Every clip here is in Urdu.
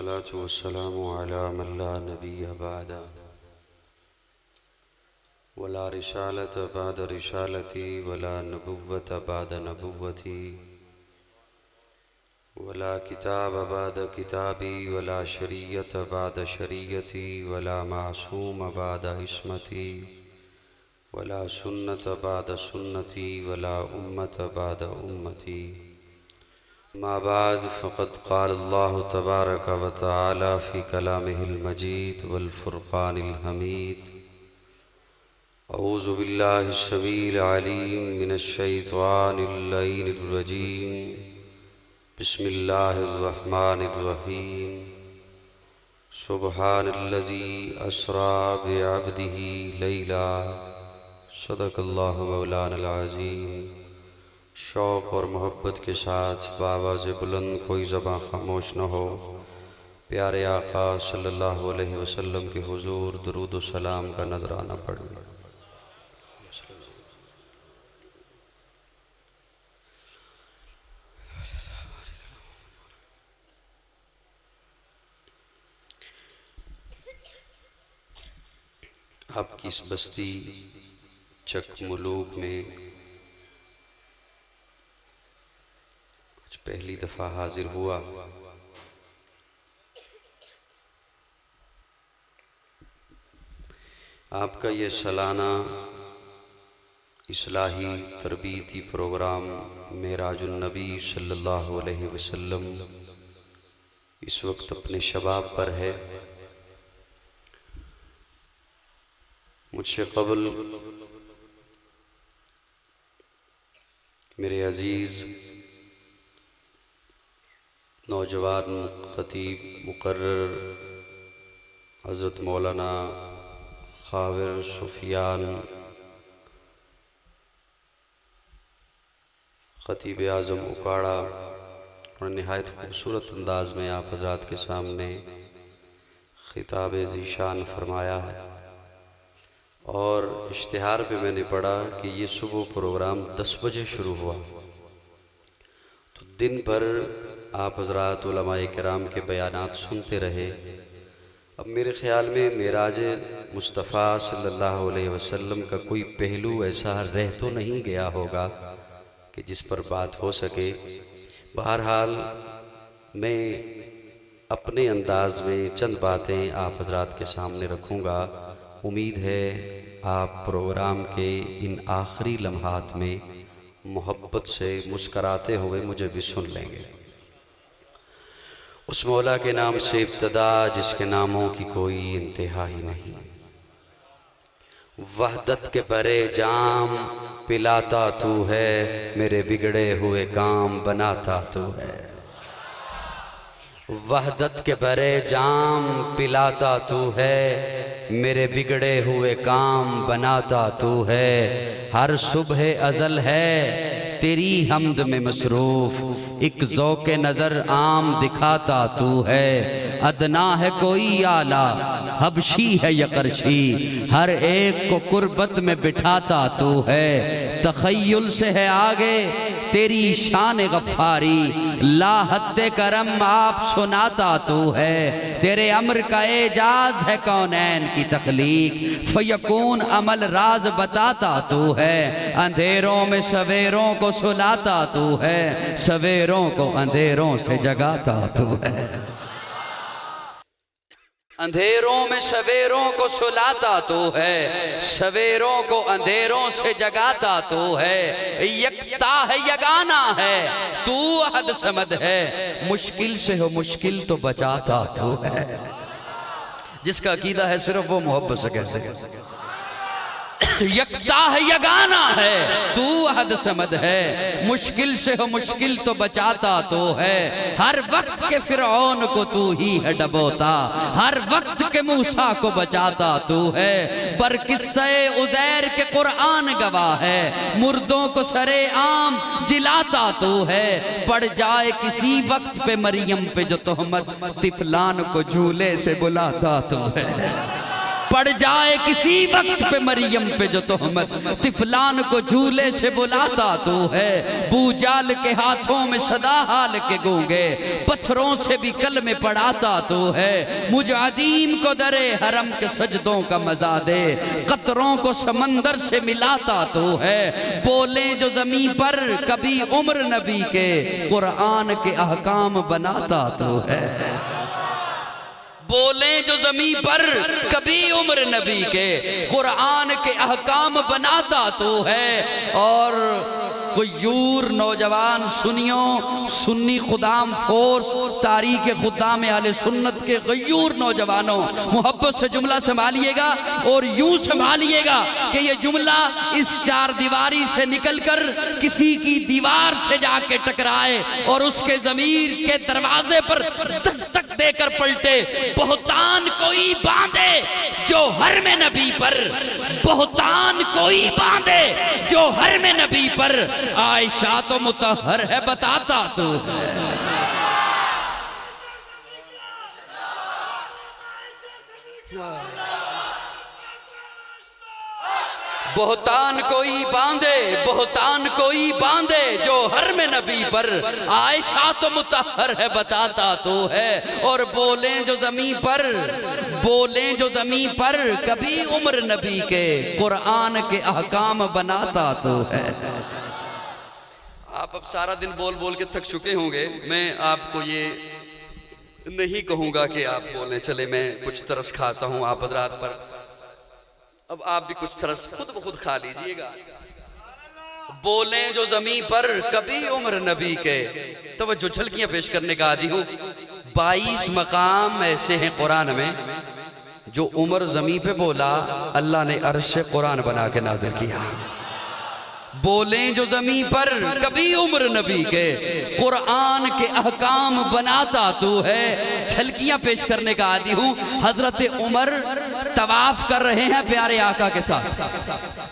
والصلاة والسلام على من لا نبي بعد ولا رسالة بعد رسالتي ولا نبوة بعد نبوتي ولا كتاب بعد كتابي ولا شريعة بعد شريعتي ولا معصوم بعد عصمتي ولا سنة بعد سنتي ولا أمة بعد أمتي. ما بعد فقد قال الله تبارك وتعالى في كلامه المجيد والفرقان الحميد: أعوذ بالله السميع العليم من الشيطان اللعين الرجيم. بسم الله الرحمن الرحيم. سبحان الذي أسرى بعبده ليلا. صدق اللہ مولانا العظیم. شوق اور محبت کے ساتھ بآواز بلند کوئی زباں خاموش نہ ہو، پیارے آقا صلی اللہ علیہ وسلم کے حضور درود و سلام کا نذرانہ پڑھیں۔ آپ کی اس بستی چک ملوک میں پہلی دفعہ حاضر ہوا۔ آپ کا یہ سالانہ اصلاحی تربیتی پروگرام معراج النبی صلی اللہ علیہ وسلم اس وقت اپنے شباب پر ہے۔ مجھ سے قبل میرے عزیز نوجوان خطیب مقرر حضرت مولانا خاور سفیان خطیب اعظم اکاڑا، اور نہایت خوبصورت انداز میں آپ حضرات کے سامنے خطاب ذیشان فرمایا ہے، اور اشتہار پہ میں نے پڑھا کہ یہ صبح پروگرام 10 بجے شروع ہوا، تو دن بھر آپ حضرات علماء کرام کے بیانات سنتے رہے۔ اب میرے خیال میں معراج مصطفیٰ صلی اللہ علیہ وسلم کا کوئی پہلو ایسا رہ تو نہیں گیا ہوگا کہ جس پر بات ہو سکے۔ بہرحال میں اپنے انداز میں چند باتیں آپ حضرات کے سامنے رکھوں گا۔ امید ہے آپ پروگرام کے ان آخری لمحات میں محبت سے مسکراتے ہوئے مجھے بھی سن لیں گے۔ اس مولا کے نام سے ابتدا جس کے ناموں کی کوئی انتہا ہی نہیں، وحدت کے برے جام پلاتا تو ہے، میرے بگڑے ہوئے کام بناتا تو ہے۔ وحدت کے برے جام پلاتا تو ہے، میرے بگڑے ہوئے کام بناتا تو ہے۔ ہر صبح ازل ہے تیری حمد میں مصروف، ایک ذوق نظر عام دکھاتا تو ہے۔ ادنا ہے کوئی اعلیٰ، حبشی ہے یا قرشی، ہر ایک کو قربت میں بٹھاتا تو ہے۔ تخیل سے ہے آگے تیری شان غفاری، لا حد کرم آپ سناتا تو ہے۔ تیرے امر کا اعجاز ہے کونین کی تخلیق، فیکون عمل راز بتاتا تو ہے۔ اندھیروں میں سویروں کو سلاتا تو ہے، سویروں کو اندھیروں سے جگاتا تو ہے۔ اندھیروں میں سویروں کو سلاتا تو ہے، سویروں کو اندھیروں سے جگاتا تو ہے۔ یکتا ہے یگانا ہے تو احد صمد ہے، مشکل سے ہو مشکل تو بچاتا تو ہے۔ جس کا عقیدہ ہے صرف وہ محبت سے کہتے ہیں۔ یکتا ہے یگانا ہے تو احد صمد ہے، مشکل سے ہو مشکل تو بچاتا تو ہے۔ ہر وقت کے فرعون کو تو ہی ہے ڈبوتا، ہر وقت کے موسیٰ کو بچاتا تو ہے۔ پر قصہ عزیر کے قرآن گواہ ہے، مردوں کو سرے عام جلاتا تو ہے۔ پڑ جائے کسی وقت پہ مریم پہ جو تہمت، طفلان کو جھولے سے بلاتا تو ہے۔ پڑ جائے کسی وقت پہ مریم پہ جو تہمت، طفلان کو جھولے سے بلاتا تو ہے، بو جال کے ہاتھوں میں صدا حال کے گونگے، پتھروں سے بھی کلمے پڑھاتا تو ہے، مجھ عدیم کو درے حرم کے سجدوں کا مزہ دے، قطروں کو سمندر سے ملاتا تو ہے، بولیں جو زمین پر کبھی عمر نبی کے، قرآن کے احکام بناتا تو ہے۔ بولیں جو زمین پر کبھی عمر نبی کے، قرآن کے احکام بناتا تو ہے۔ اور غیور نوجوان سنیوں، سنی خدام فورس، تاریخ خدام اہل سنت کے غیور نوجوانوں، محبت سے جملہ سنبھالیے گا اور یوں سنبھالیے گا کہ یہ جملہ اس چار دیواری سے نکل کر کسی کی دیوار سے جا کے ٹکرائے اور اس کے ضمیر کے دروازے پر دستک دے کر پلٹے۔ بہتان کوئی باندھے جو حرم نبی پر، بہتان کوئی باندھے جو حرم نبی پر، عائشہ تو مطہر ہے بتاتا تو ہے۔ بہتان کوئی باندھے، بہتان کوئی باندھے جو حرم نبی پر، عائشہ تو مطہر ہے بتاتا تو ہے۔ اور بولیں جو زمین پر، بولیں جو زمین پر کبھی عمر نبی کے، قرآن کے احکام بناتا تو ہے۔ آپ اب سارا دن بول بول کے تھک چکے ہوں گے، میں آپ کو یہ نہیں کہوں گا کہ آپ بولیں چلے میں کچھ ترس کھاتا ہوں آپ حضرات پر، اب آپ بھی کچھ ترس خود بخود کھا لیجئے گا۔ بولیں جو زمین پر کبھی عمر نبی کے، توجہ جھلکیاں پیش کرنے کا عادی ہوں۔ 22 مقام ایسے ہیں قرآن میں جو عمر زمین پہ بولا، اللہ نے عرش قرآن بنا کے نازل کیا۔ بولیں جو زمین پر کبھی عمر نبی کے، قرآن کے احکام بناتا تو ہے۔ جھلکیاں پیش کرنے کا عادی ہوں۔ حضرت عمر طواف کر رہے ہیں پیارے آقا کے ساتھ،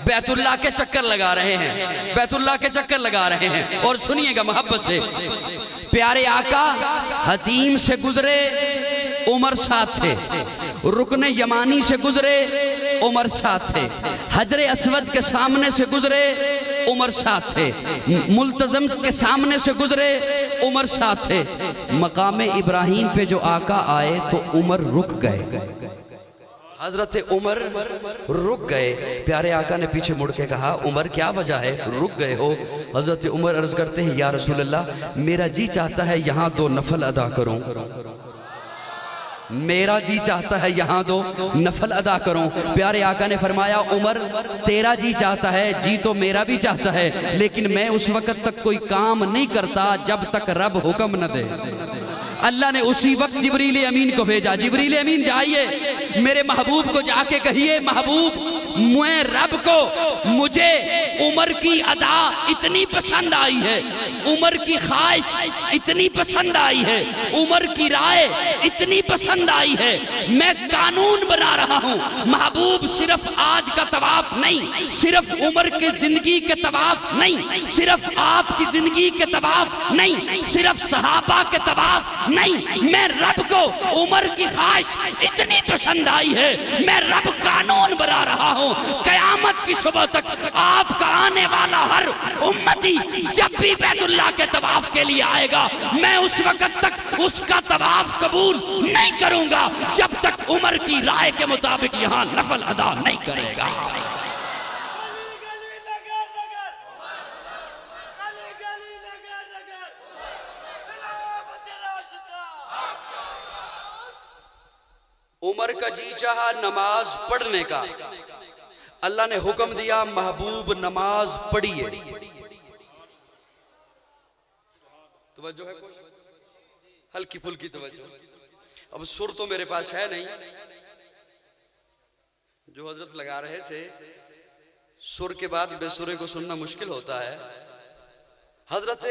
بیت اللہ کے چکر لگا رہے ہیں، بیت اللہ کے چکر لگا رہے ہیں۔ اور سنیے گا محبت سے، پیارے آقا حتیم سے گزرے، عمر ساتھ تھے، رکن یمانی سے گزرے، عمر ساتھ تھے، حجر اسود کے سامنے سے گزرے، عمر ساتھ تھے، ملتزم کے سامنے سے گزرے، عمر ساتھ تھے۔ مقام ابراہیم پہ جو آقا آئے تو عمر رک گئے، حضرت عمر رک گئے۔ پیارے آقا نے پیچھے مڑ کے کہا عمر کیا وجہ ہے رک گئے ہو؟ حضرت عمر عرض کرتے ہیں یا رسول اللہ میرا جی چاہتا ہے یہاں 2 نفل ادا کروں، میرا جی چاہتا ہے یہاں 2 نفل ادا کروں۔ پیارے آقا نے فرمایا عمر تیرا جی چاہتا ہے، جی تو میرا بھی چاہتا ہے، لیکن میں اس وقت تک کوئی کام نہیں کرتا جب تک رب حکم نہ دے۔ اللہ نے اسی وقت جبریل امین کو بھیجا، جبریل امین جائیے میرے محبوب کو جا کے کہیے محبوب میں رب کو مجھے عمر کی ادا اتنی پسند آئی ہے، عمر کی خواہش اتنی پسند آئی ہے، عمر کی رائے اتنی پسند آئی ہے، میں قانون بنا رہا ہوں۔ محبوب صرف آج کا طواف نہیں، صرف عمر کے زندگی کے طواف نہیں، صرف آپ کی زندگی کے طواف نہیں، صرف صحابہ کے طواف نہیں، میں رب کو عمر کی خواہش اتنی پسند آئی ہے، میں رب قانون بنا رہا ہوں قیامت کی صبح تک آپ کا آنے والا ہر امتی جب بھی بیت اللہ کے طواف کے لیے آئے گا میں اس وقت تک اس کا طواف قبول نہیں کروں گا جب تک عمر کی رائے کے مطابق یہاں نفل ادا نہیں کرے گا۔ عمر کا جی چاہا نماز پڑھنے کا، اللہ نے حکم دیا محبوب نماز پڑھیے۔ توجہ ہے کچھ ہلکی پھلکی توجہ، اب سر تو میرے پاس ہے نہیں، جو حضرت لگا رہے تھے سر کے بعد بے سرے کو سننا مشکل ہوتا ہے۔ حضرت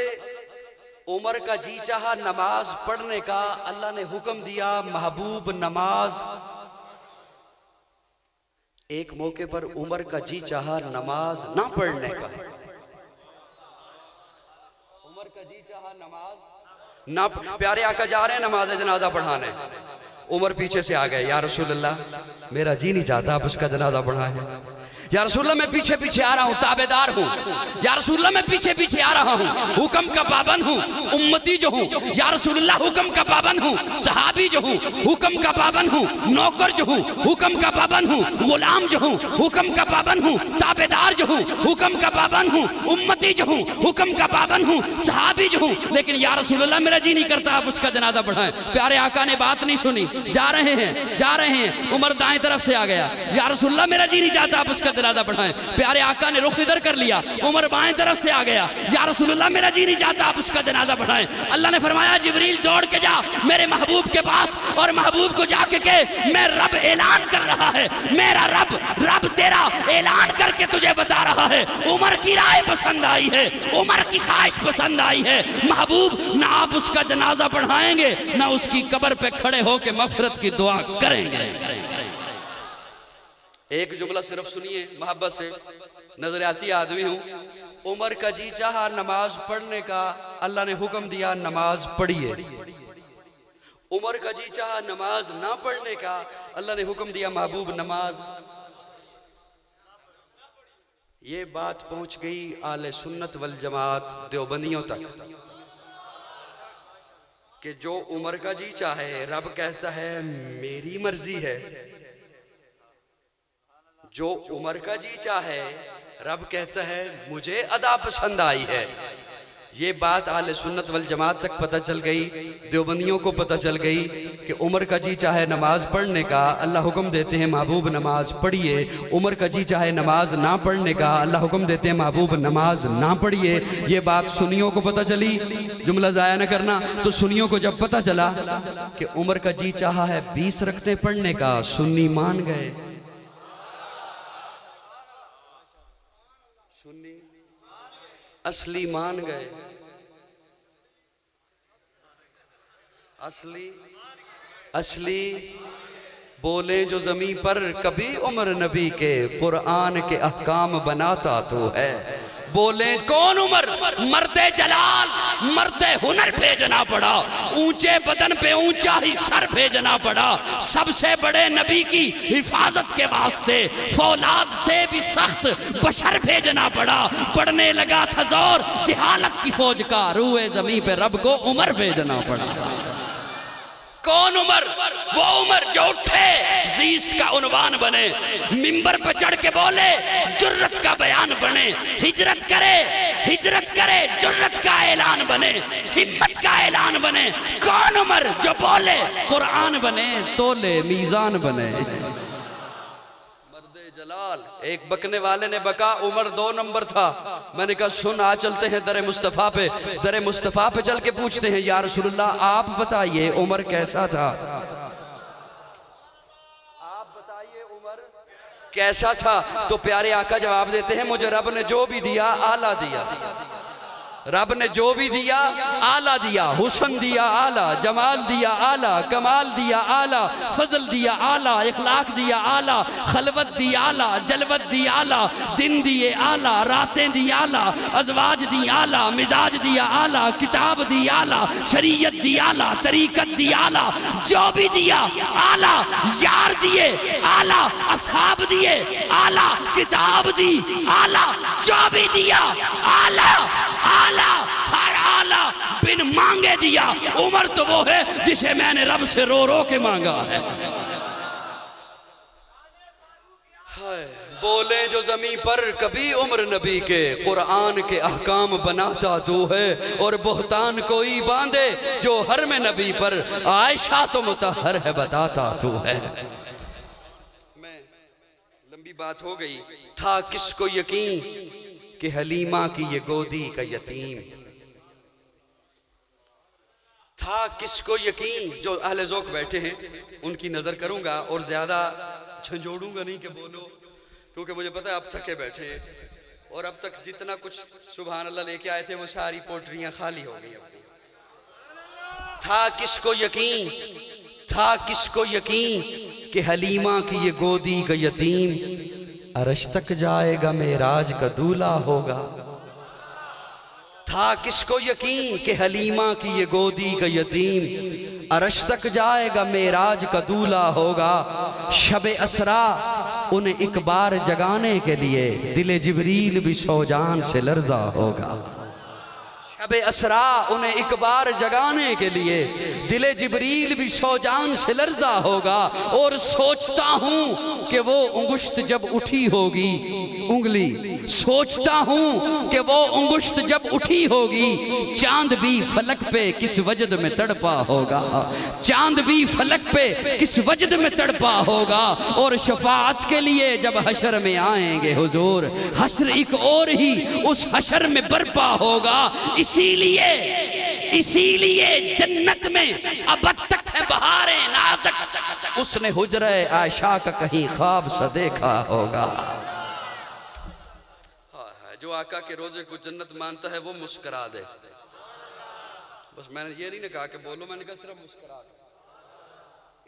عمر کا جی چاہا نماز پڑھنے کا، اللہ نے حکم دیا محبوب نماز۔ ایک موقع پر عمر کا جی چاہا نماز نہ پڑھنے کا، عمر کا جی چاہا نماز نہ، پیارے آقا جا رہے ہیں نماز جنازہ پڑھانے، عمر پیچھے سے آ گئے، یا رسول اللہ میرا جی نہیں چاہتا آپ اس کا جنازہ پڑھائیں۔ یا رسول اللہ میں پیچھے پیچھے آ رہا ہوں، تابعدار ہوں۔ یا رسول اللہ میں پیچھے پیچھے آ رہا ہوں، حکم کا پابند ہوں، امتی جو ہوں۔ یا رسول اللہ حکم کا پابند ہوں، صحابی جو ہوں، حکم کا پابند ہوں، نوکر جو ہوں، حکم کا پابند ہوں، غلام جو ہوں، حکم کا پابند ہوں، تابعدار جو ہوں، حکم کا پابند ہوں، امتی جو ہوں، حکم کا پابند ہوں، صحابی جو ہوں۔ لیکن یا رسول اللہ میرا جی نہیں کرتا آپ اس کا جنازہ پڑھائیں۔ پیارے آقا نے بات نہیں سنی، جا رہے ہیں۔ عمر دائیں طرف سے آ گیا، یا رسول اللہ میرا جی نہیں چاہتا آپ اس کا جنازہ پڑھائیں۔ پیارے آقا نے رخ ادھر کر لیا، عمر بائیں طرف سے آ گیا، یا رسول اللہ میرا جی نہیں چاہتا آپ اس کا جنازہ پڑھائیں۔ اللہ نے فرمایا جبریل دوڑ کے جا میرے محبوب کے پاس، اور محبوب کو جا کے کہ میں رب اعلان کر رہا ہے، میرا رب تیرا اعلان کر کے تجھے بتا رہا ہے، عمر کی رائے پسند آئی ہے، عمر کی خواہش پسند آئی ہے، محبوب نہ آپ اس کا جنازہ پڑھائیں گے نہ اس کی قبر پہ کھڑے ہو کے مغفرت کی دعا کریں گے۔ ایک جملہ صرف سنیے محبت سے، نظریاتی آدمی ہوں۔ عمر کا جی چاہا نماز پڑھنے کا، اللہ نے حکم دیا نماز پڑھیے۔ عمر کا جی چاہا نماز نہ پڑھنے کا، اللہ نے حکم دیا محبوب نماز۔ یہ بات پہنچ گئی اہل سنت والجماعت دیوبندیوں تک کہ جو عمر کا جی چاہے، رب کہتا ہے میری مرضی ہے۔ جو عمر کا جی چاہے، رب کہتا ہے مجھے ادا پسند آئی ہے۔ یہ بات اہل سنت والجماعت تک پتہ چل گئی، دیوبندیوں کو پتہ چل گئی کہ عمر کا جی چاہے نماز پڑھنے کا، اللہ حکم دیتے ہیں محبوب نماز پڑھیے۔ عمر کا جی چاہے نماز نہ پڑھنے کا، اللہ حکم دیتے ہیں محبوب نماز نہ پڑھیے۔ یہ بات سنیوں کو پتہ چلی، جملہ ضائع نہ کرنا، تو سنیوں کو جب پتہ چلا کہ عمر کا جی چاہا ہے 20 رکعتیں پڑھنے کا، سنی مان گئے۔ اصلی مان گئے، اصلی بولیں جو زمین پر کبھی عمر نبی کے، قرآن کے احکام بناتا تو ہے۔ بولیں کون عمر؟ مرد جلال، مرد ہنر بھیجنا پڑا، اونچے بدن پہ اونچا ہی سر بھیجنا پڑا، سب سے بڑے نبی کی حفاظت کے واسطے فولاد سے بھی سخت بشر بھیجنا پڑا۔ پڑھنے لگا تھا زور جہالت کی فوج کا، روئے زمین پہ رب کو عمر بھیجنا پڑا۔ کون عمر؟ وہ عمر جو اٹھے زیست کا عنوان بنے، منبر پہ چڑھ کے بولے جرت کا بیان بنے، ہجرت کرے جرت کا اعلان بنے، ہمت کا اعلان بنے۔ کون عمر؟ جو بولے قرآن بنے، تولے میزان بنے۔ جلال ایک بکنے والے نے بکا، عمر 2 نمبر تھا۔ میں نے کہا سن آ چلتے ہیں در مصطفیٰ پہ، در مصطفیٰ پہ چل کے پوچھتے ہیں یا رسول اللہ آپ بتائیے عمر کیسا تھا؟ آپ بتائیے عمر کیسا تھا؟ تو پیارے آقا جواب دیتے ہیں مجھے رب نے جو بھی دیا اعلیٰ دیا، رب نے جو بھی دیا اعلیٰ دیا، حسن دیا اعلیٰ، جمال دیا اعلیٰ، کمال دیا اعلیٰ، فضل دیا اعلیٰ، اخلاق دیا اعلیٰ، خلوت دی اعلیٰ، جلوت دی اعلیٰ، دن دیے اعلیٰ، راتیں دی اعلیٰ، ازواج دی اعلیٰ، مزاج دیا اعلیٰ، کتاب دی اعلیٰ، شریعت دی اعلیٰ، طریقت دی اعلیٰ، جو بھی دیا اعلیٰ، یار دیے اعلیٰ، اصحاب دیے اعلیٰ، کتاب دی اعلیٰ، جو بھی دیا اعلیٰ، ہر آلہ بن مانگے دیا۔ عمر تو وہ ہے جسے میں نے رب سے رو رو کے مانگا ہے۔ بولیں جو زمین پر کبھی عمر نبی کے، قرآن کے احکام بناتا تو ہے، اور بہتان کوئی باندھے جو حرم نبی پر، عائشہ تو مطہر ہے بتاتا تو ہے۔ میں لمبی بات ہو گئی، تھا کس کو یقین کہ حلیمہ کی یہ گودی کا یتیم، تھا کس کو یقین۔ جو اہل ذوق بیٹھے ہیں ان کی نظر کروں گا اور زیادہ جھنجھوڑوں گا نہیں کہ بولو، کیونکہ مجھے پتا ہے اب تھکے بیٹھے اور اب تک جتنا کچھ سبحان اللہ لے کے آئے تھے وہ ساری پوٹریاں خالی ہو گئی۔ تھا کس کو یقین، تھا کس کو یقین کہ حلیمہ کی یہ گودی کا یتیم عرش تک جائے گا، معراج کا دولہا ہوگا۔ تھا کس کو یقین کہ حلیمہ کی یہ گودی کا یتیم عرش تک جائے گا معراج کا دولہا ہوگا. شب اسرا انہیں ایک بار جگانے کے لیے دل جبریل بھی سو جان سے لرزا ہوگا. شب اسرا انہیں ایک بار جگانے کے لیے دل جبریل بھی سو جان سے لرزا ہوگا. اور سوچتا ہوں کہ وہ انگشت جب اٹھی ہوگی انگلی، سوچتا ہوں کہ وہ انگشت جب اٹھی ہوگی چاند بھی فلک پہ کس وجد میں تڑپا ہوگا. چاند بھی فلک پہ کس وجد میں تڑپا ہوگا. اور شفاعت کے لیے جب حشر میں آئیں گے حضور، حشر ایک اور ہی اس حشر میں برپا ہوگا. اسی لیے جنت میں ابد تک ہے بہاریں نازک، اس نے حجرہ عائشہ کا کہیں خواب سا دیکھا ہوگا. جو آقا کے روزے کو جنت مانتا ہے وہ مسکرا دے. بس میں نے یہ نہیں کہا کہ بولو، میں نے کہا صرف مسکرا دے.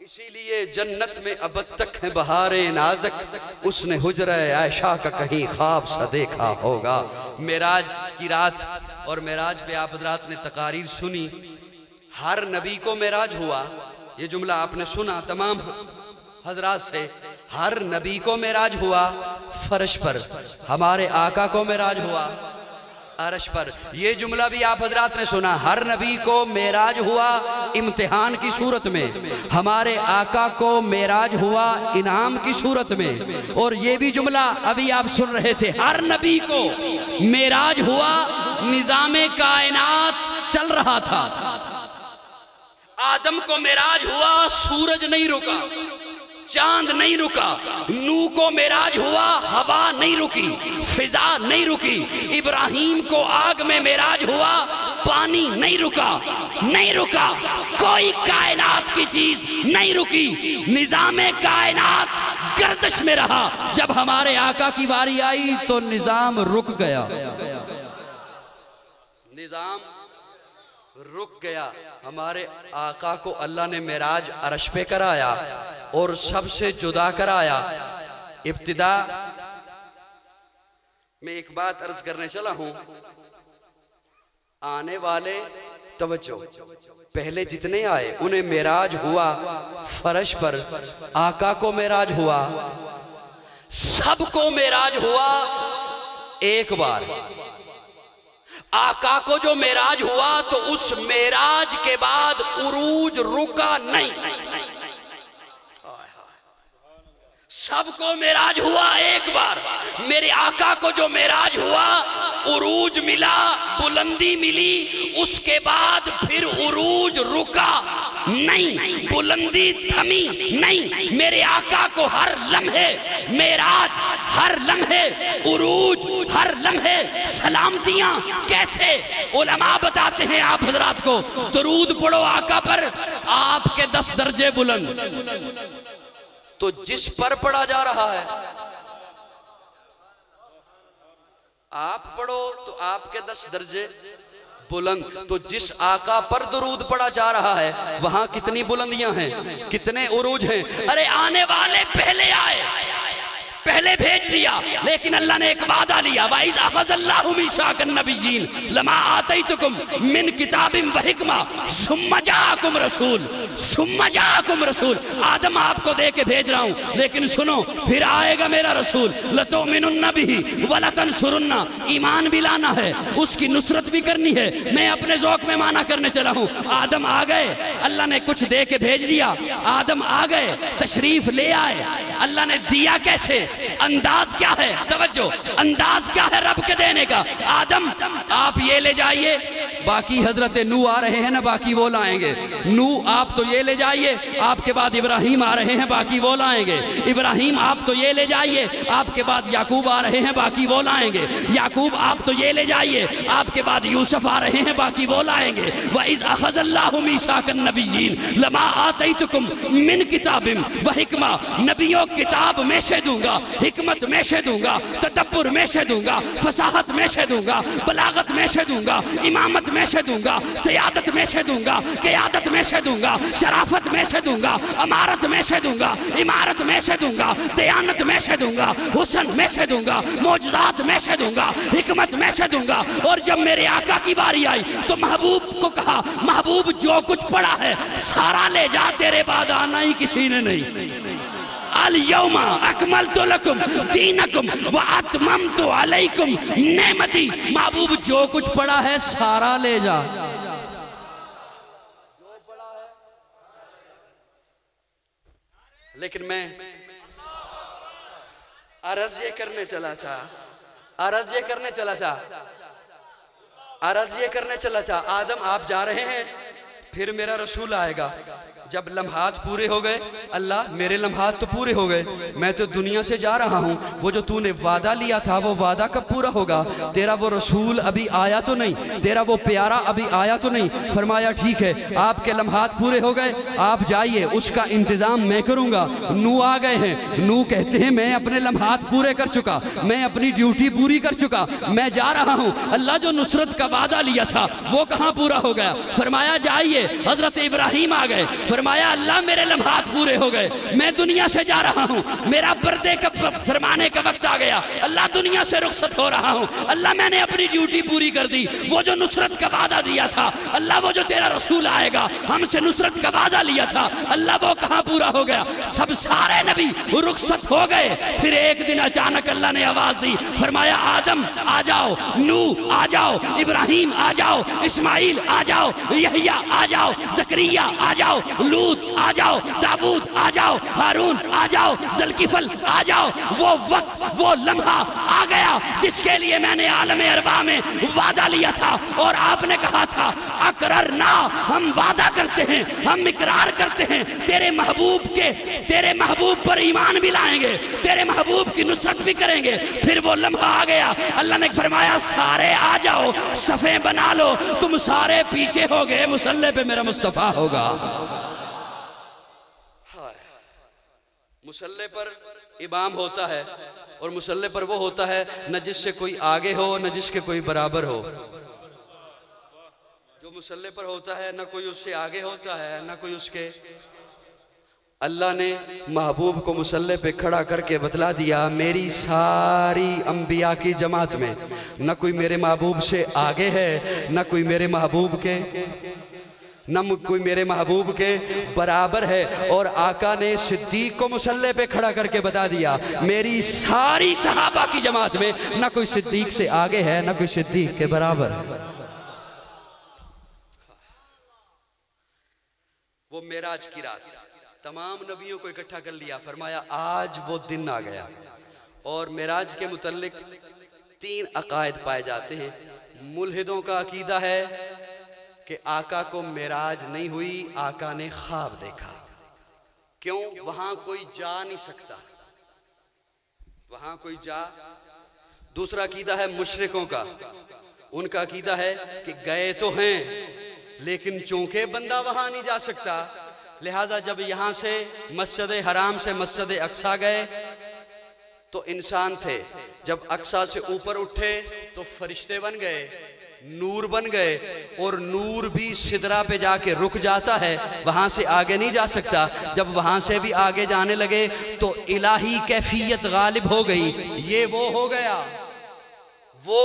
اسی لیے جنت میں ابد تک ہے بہاریں نازک، اس نے حجرہ عائشہ کا کہیں خواب سا دیکھا ہوگا. معراج کی رات اور معراج پہ آپ حضرات نے تقاریر سنی. ہر نبی کو معراج ہوا، یہ جملہ آپ نے سنا تمام حضرات سے. ہر نبی کو معراج ہوا فرش پر، ہمارے آقا کو معراج ہوا عرش پر. یہ جملہ بھی آپ حضرات نے سنا، ہر نبی کو معراج ہوا امتحان کی صورت میں، ہمارے آقا کو معراج ہوا انعام کی صورت میں. اور یہ بھی جملہ ابھی آپ سن رہے تھے، ہر نبی کو معراج ہوا نظام کائنات چل رہا تھا. آدم کو معراج ہوا سورج نہیں رکا، چاند نہیں رکا. نوح کو معراج ہوا ہوا نہیں رکی، فضا نہیں رکی. ابراہیم کو آگ میں معراج ہوا پانی نہیں رکا، نہیں رکا. کوئی کائنات کی چیز نہیں رکی، نظام کائنات گردش میں رہا. جب ہمارے آقا کی باری آئی تو نظام رک گیا، نظام رک گیا. ہمارے آقا کو اللہ نے معراج عرش پہ کرایا اور سب سے جدا کرایا. ابتدا میں ایک بات عرض کرنے چلا ہوں، آنے والے توجہ، پہلے جتنے آئے انہیں معراج ہوا فرش پر، آقا کو معراج ہوا، سب کو معراج ہوا ایک بار. آقا کو جو معراج ہوا تو اس معراج کے بعد عروج رکا نہیں. سب کو معراج ہوا ایک بار. میرے آقا کو جو معراج ہوا عروج ملا، بلندی ملی، اس کے بعد پھر عروج رکا نہیں، بلندی تھمی نہیں. میرے آقا کو ہر لمحے معراج، ہر لمحے عروج، ہر لمحے سلامتیاں. کیسے؟ علماء بتاتے ہیں آپ حضرات کو، درود پڑھو آقا پر، آپ کے 10 درجے بلند. تو جس پر پڑھا جا رہا ہے آپ پڑھو تو آپ کے 10 درجے بلند. تو جس آقا پر درود پڑھا جا رہا ہے وہاں کتنی بلندیاں ہیں، کتنے عروج ہیں. ارے آنے والے پہلے آئے، پہلے بھیج دیا، لیکن اللہ نے ایک وعدہ لیا، وَإِذْ أَخَذَ اللَّهُ مِيثَاقَ النَّبِيِّينَ لَمَا آتَيْتُكُم مِّن كِتَابٍ وَحِكْمَةٍ ثُمَّ جَاءَكُمْ رَسُولٌ ثُمَّ جَاءَكُمْ رَسُولٌ. آدم آپ کو دے کے بھیج رہا ہوں، لیکن سنو پھر آئے گا میرا رسول. لَتُؤْمِنُنَّ بِهِ وَلَتَنْصُرُنَّ. ایمان بھی لانا ہے، اس کی نصرت بھی کرنی ہے. میں اپنے ذوق میں معنی کرنے چلا ہوں. آدم آ گئے، اللہ نے کچھ دے کے بھیج دیا. آدم آ گئے، تشریف لے آئے. اللہ نے دیا کیسے؟ انداز کیا ہے؟ توجہ، انداز کیا ہے رب کے دینے کا؟ آدم آپ یہ لے جائیے، باقی حضرت نوح آ رہے ہیں نا، باقی وہ لائیں گے. نوح آپ تو یہ لے جائیے، آپ کے بعد ابراہیم آ رہے ہیں، باقی وہ لائیں گے. ابراہیم آپ تو یہ لے جائیے، آپ کے بعد یعقوب آ رہے ہیں، باقی وہ لائیں گے. یعقوب آپ تو یہ لے جائیے، آپ کے بعد یوسف آ رہے ہیں، باقی وہ لائیں گے. وَإِذْ أَخَذَ اللَّهُ مِيثَاقَ النَّبِيِّينَ لَمَا آتَيْتُكُم مِّن كِتَابٍ وَحِكْمَةٍ. نبیوں کتاب میں سے دوں گا، حکمت میں سے دوں گا، تدبر میں سے دوں گا، فصاحت میں سے دوں گا، بلاغت میں سے دوں گا، امامت میں سے دوں گا, سیادت میں سے دوں گا, قیادت میں سے دوں گا, شرافت میں سے دوں گا, امارت میں سے دوں گا, عمارت میں سے دوں گا, دیانت میں سے دوں گا, حسن میں سے دوں گا, معجزات میں سے دوں گا, حکمت میں سے دوں گا. اور جب میرے آقا کی باری آئی تو محبوب کو کہا, محبوب جو کچھ پڑا ہے سارا لے جا, تیرے بعد آنا ہی کسی نے نہیں. اليوم اکملت لکم دینکم واتممت علیکم نعمتی. محبوب جو کچھ پڑا ہے سارا لے جا. لیکن میں عرض یہ کرنے چلا تھا, عرض یہ کرنے چلا تھا, آدم آپ جا رہے ہیں, پھر میرا رسول آئے گا. جب لمحات پورے ہو گئے, اللہ میرے لمحات تو پورے ہو گئے, میں تو دنیا سے جا رہا ہوں, وہ جو تو نے وعدہ لیا تھا وہ وعدہ کب پورا ہوگا؟ تیرا وہ رسول ابھی آیا تو نہیں, تیرا وہ پیارا ابھی آیا تو نہیں. فرمایا ٹھیک ہے, آپ کے لمحات پورے ہو گئے, آپ جائیے, اس کا انتظام میں کروں گا. نو آ گئے ہیں, نو کہتے ہیں میں اپنے لمحات پورے کر چکا, میں اپنی ڈیوٹی پوری کر چکا, میں جا رہا ہوں. اللہ جو نصرت کا وعدہ لیا تھا وہ کہاں پورا ہو گیا؟ فرمایا جائیے. حضرت ابراہیم آ گئے, فرمایا اللہ میرے لمحات پورے ہو گئے, میں دنیا سے جا رہا ہوں, میرا پردے کا فرمانے کا وقت آ گیا, اللہ دنیا سے رخصت ہو رہا ہوں, اللہ میں نے اپنی ڈیوٹی پوری کر دی. وہ جو نصرت کا وعدہ دیا تھا, اللہ وہ جو تیرا رسول آئے گا ہم سے نصرت کا وعدہ لیا تھا, اللہ وہ کہاں پورا ہو گیا؟ سب سارے نبی رخصت ہو گئے. پھر ایک دن اچانک اللہ نے آواز دی, فرمایا آدم آ جاؤ, نو آ جاؤ, ابراہیم آ جاؤ, اسماعیل آ جاؤ, یحییٰ آ جاؤ, زکریا آ جاؤ, لوط آ جاؤ, داؤد آ جاؤ, ہارون آ جاؤ, ذوالکفل آ جاؤ. وہ وقت, وہ لمحہ آ گیا جس کے لیے میں نے عالم اربع میں وعدہ لیا تھا. اور آپ نے کہا تھا اقررنا, ہم وعدہ کرتے ہیں, ہم اقرار کرتے ہیں, تیرے محبوب پر ایمان بھی لائیں گے, تیرے محبوب کی نصرت بھی کریں گے. پھر وہ لمحہ آ گیا, اللہ نے فرمایا سارے آ جاؤ, صفیں بنا لو, تم سارے پیچھے ہو گئے, مصلی پہ میرا مصطفیٰ ہوگا. مصلی پر امام ہوتا ہے, اور مصلی پر وہ ہوتا ہے نہ جس سے کوئی آگے ہو نہ جس کے کوئی برابر ہو. جو مصلی پر ہوتا ہے نہ کوئی اس سے آگے ہوتا ہے نہ کوئی اس کے. اللہ نے محبوب کو مصلی پہ کھڑا کر کے بتلا دیا, میری ساری انبیاء کی جماعت میں نہ کوئی میرے محبوب سے آگے ہے نہ کوئی میرے محبوب کے برابر ہے. اور آقا نے صدیق کو مصلی پہ کھڑا کر کے بتا دیا, میری ساری صحابہ کی جماعت میں نہ کوئی صدیق سے آگے ہے نہ کوئی صدیق کے برابر ہے. وہ معراج کی رات تمام نبیوں کو اکٹھا کر لیا, فرمایا آج وہ دن آ گیا. اور معراج کے متعلق 3 عقائد پائے جاتے ہیں. ملحدوں کا عقیدہ ہے کہ آقا کو معراج نہیں ہوئی, آقا نے خواب دیکھا. کیوں؟ وہاں کوئی جا نہیں سکتا, وہاں کوئی جا. دوسرا عقیدہ ہے مشرکوں کا, ان کا عقیدہ ہے کہ گئے تو ہیں لیکن چونکہ بندہ وہاں نہیں جا سکتا, لہذا جب یہاں سے مسجد حرام سے مسجد اقصیٰ گئے تو انسان تھے, جب اقصیٰ سے اوپر اٹھے تو فرشتے بن گئے, نور بن گئے, اور نور بھی سدرہ پہ جا کے رک جاتا ہے, وہاں سے آگے نہیں جا سکتا. جب وہاں سے بھی آگے جانے لگے تو الہی کیفیت غالب ہو گئی, یہ وہ ہو گیا, وہ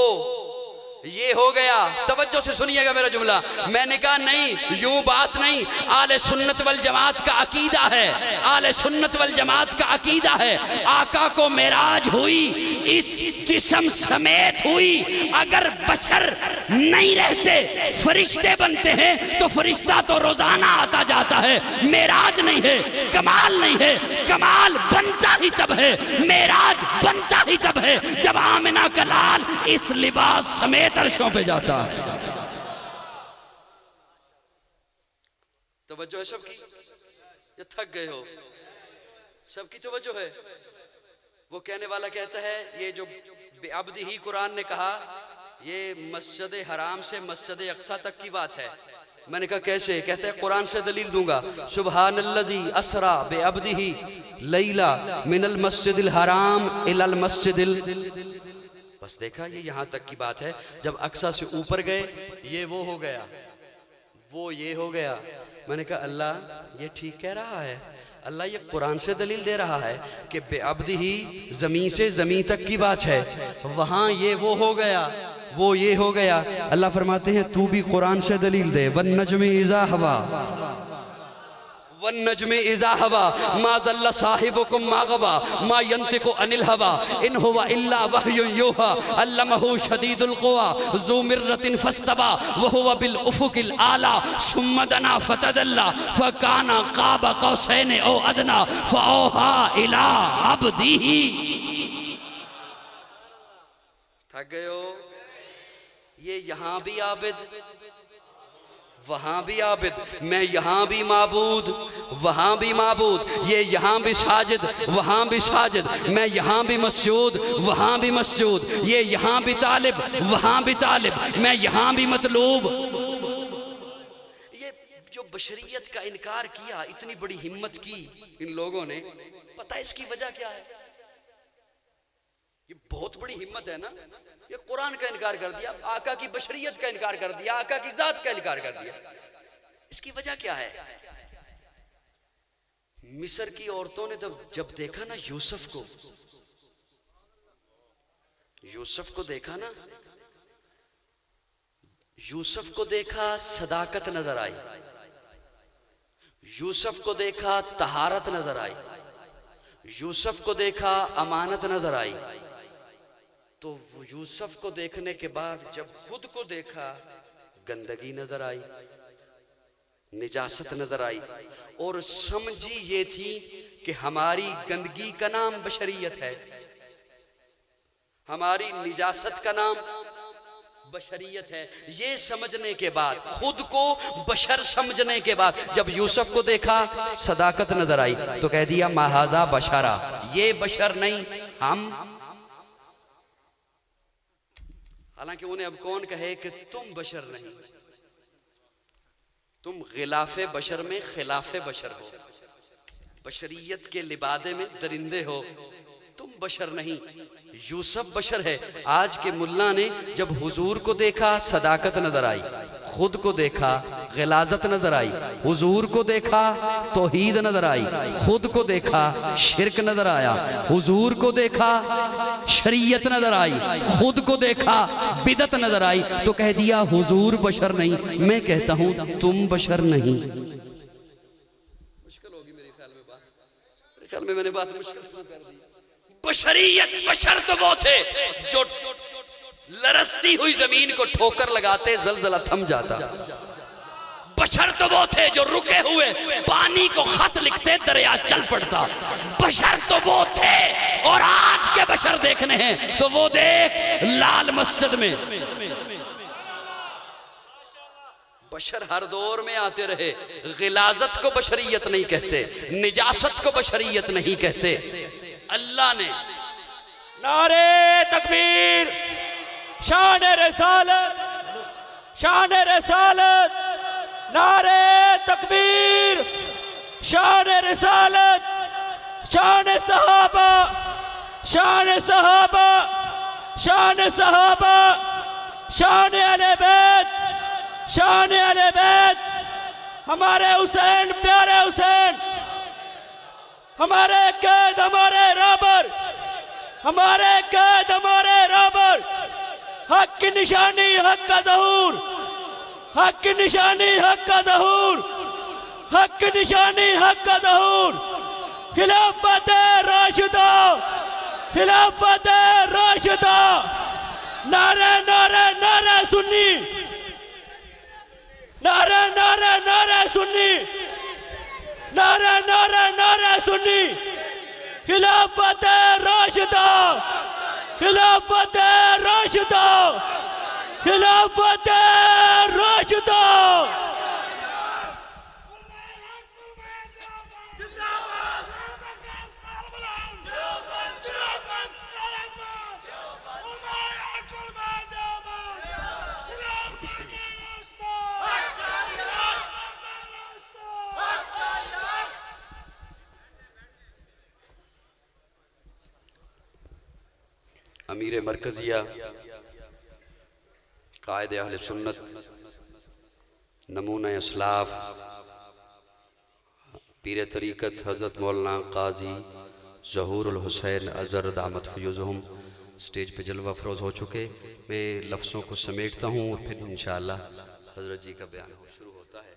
یہ ہو گیا. توجہ سے سنیے گا میرا جملہ, میں نے کہا نہیں یوں بات نہیں. اہل سنت والجماعت کا عقیدہ ہے, اہل سنت والجماعت کا عقیدہ ہے آقا کو معراج ہوئی, اس جسم سمیت ہوئی. اگر بشر نہیں رہتے فرشتے بنتے ہیں تو فرشتہ تو روزانہ آتا جاتا ہے, معراج نہیں ہے, کمال نہیں ہے. کمال بنتا ہی تب ہے, معراج بنتا ہی تب ہے جب آمنہ کا لال اس لباس سمیت عرشوں پہ جاتا ہے. توجہ ہے سب کی یا تھک گئے ہو؟ سب کی توجہ ہے. وہ کہنے والا کہتا ہے یہ جو بعبدہ ہی قرآن نے کہا یہ مسجد حرام سے مسجد اقصیٰ تک کی بات ہے. میں نے کہا کیسے؟ کہتا ہے قرآن سے دلیل دوں گا. سبحان الذی اسریٰ بعبدہ لیلا من المسجد الحرام الی المسجد بس دیکھا یہ یہاں تک کی بات ہے. جب اقصیٰ سے اوپر گئے یہ وہ ہو گیا وہ یہ ہو گیا. میں نے کہا اللہ یہ ٹھیک کہہ رہا ہے, اللہ یہ قرآن سے دلیل دے رہا ہے کہ بے عبدہ ہی زمین سے زمین تک کی بات ہے, وہاں یہ وہ ہو گیا وہ یہ ہو گیا. اللہ فرماتے ہیں تو بھی قرآن سے دلیل دے. والنجم اذا ہوا والنجم اذا ہوا ما ضل صاحبکم ما غوا ما ينطق عن الهوى ان هو الا وحی یوحى علمہ شدید القوى ذو مرۃ فاستوى وهو بالافق الاعلى ثم دنا فتدلى فكان قاب قوسین او ادنى فاوحى الى عبده. تھک گئے ہو؟ یہ یہاں بھی عابد وہاں بھی عابد, میں یہاں بھی معبود وہاں بھی معبود, یہ یہاں بھی ساجد وہاں بھی ساجد, میں یہاں بھی مسجود وہاں بھی مسجود, یہ یہاں بھی طالب وہاں بھی طالب, میں یہاں بھی مطلوب. یہ جو بشریت کا انکار کیا, اتنی بڑی ہمت کی ان لوگوں نے, پتہ اس کی وجہ کیا ہے؟ یہ بہت بڑی ہمت ہے نا. یہ قرآن کا انکار کر دیا, آقا کی بشریت کا انکار کر دیا, آقا کی ذات کا انکار کر دیا. اس کی وجہ کیا ہے؟ مصر کی عورتوں نے جب دیکھا نا یوسف کو دیکھا نا, یوسف کو دیکھا صداقت نظر آئی, یوسف کو دیکھا طہارت نظر آئی, یوسف کو دیکھا امانت نظر آئی. تو یوسف کو دیکھنے کے بعد جب خود کو دیکھا گندگی نظر آئی, نجاست نظر آئی, اور سمجھی یہ تھی کہ ہماری گندگی کا نام بشریت ہے, ہماری نجاست کا نام بشریت ہے. یہ سمجھنے کے بعد, خود کو بشر سمجھنے کے بعد جب یوسف کو دیکھا صداقت نظر آئی تو کہہ دیا ما ھذا بشرا, یہ بشر نہیں ہم. حالانکہ انہیں اب کون کہے کہ تم بشر نہیں, تم غلاف بشر میں خلاف بشر ہو, بشریت کے لبادے میں درندے ہو, تم بشر نہیں. یوسف بشر ہے. آج کے ملا نے جب حضور کو دیکھا صداقت نظر آئی, خود کو دیکھا غلاظت نظر آئی, حضور کو دیکھا توحید نظر آئی, خود کو دیکھا شرک نظر آیا, حضور کو دیکھا شریعت نظر آئی, خود کو دیکھا بدعت نظر آئی, تو کہہ دیا حضور بشر نہیں. میں کہتا ہوں تم بشر نہیں. مشکل ہوگی میرے خیال میں بات, میرے خیال میں نے بات مشکل کر دی. بشریت, بشر تو وہ تھے جو لرزتی ہوئی زمین کو ٹھوکر لگاتے زلزلہ تھم جاتا. بشر تو وہ تھے جو رکے ہوئے پانی کو خط لکھتے دریا چل پڑتا. بشر تو وہ تھے, اور آج کے بشر دیکھنے ہیں تو وہ دیکھ لال مسجد میں. بشر ہر دور میں آتے رہے. غلاظت کو بشریت نہیں کہتے, نجاست کو بشریت نہیں کہتے. اللہ نے نعرے تکبیر, شان رسالت, شان رسالت, نعرے تکبیر, شان رسالت, شان صحابہ, شان صحابہ, شان صحابہ, شان اہل بیت, شان اہل بیت. ہمارے حسین, پیارے حسین, ہمارے قید ہمارے رابر, ہمارے قید ہمارے رابر. حق کی نشانی حق کا ظہور, حق کی نشانی حق کا ظہور, حق کی نشانی حق کا ظہور. خلافت راشدہ, خلافت راشدہ. نعرہ نعرہ نعرہ سنی, نعرہ نعرہ نعرہ سنی, نعرہ نعرہ نعرہ سنی. خلافت راشدہ, خلافت راشدہ, خلافت راشدہ. امیر مرکزیہ، قائد اہل سنت، نمونہ اسلاف، پیر طریقت حضرت مولانا قاضی ظہور الحسین اظہر دامت فیوزہم سٹیج پہ جلوہ افروز ہو چکے. میں لفظوں کو سمیٹتا ہوں اور پھر انشاءاللہ حضرت جی کا بیان شروع ہوتا ہے.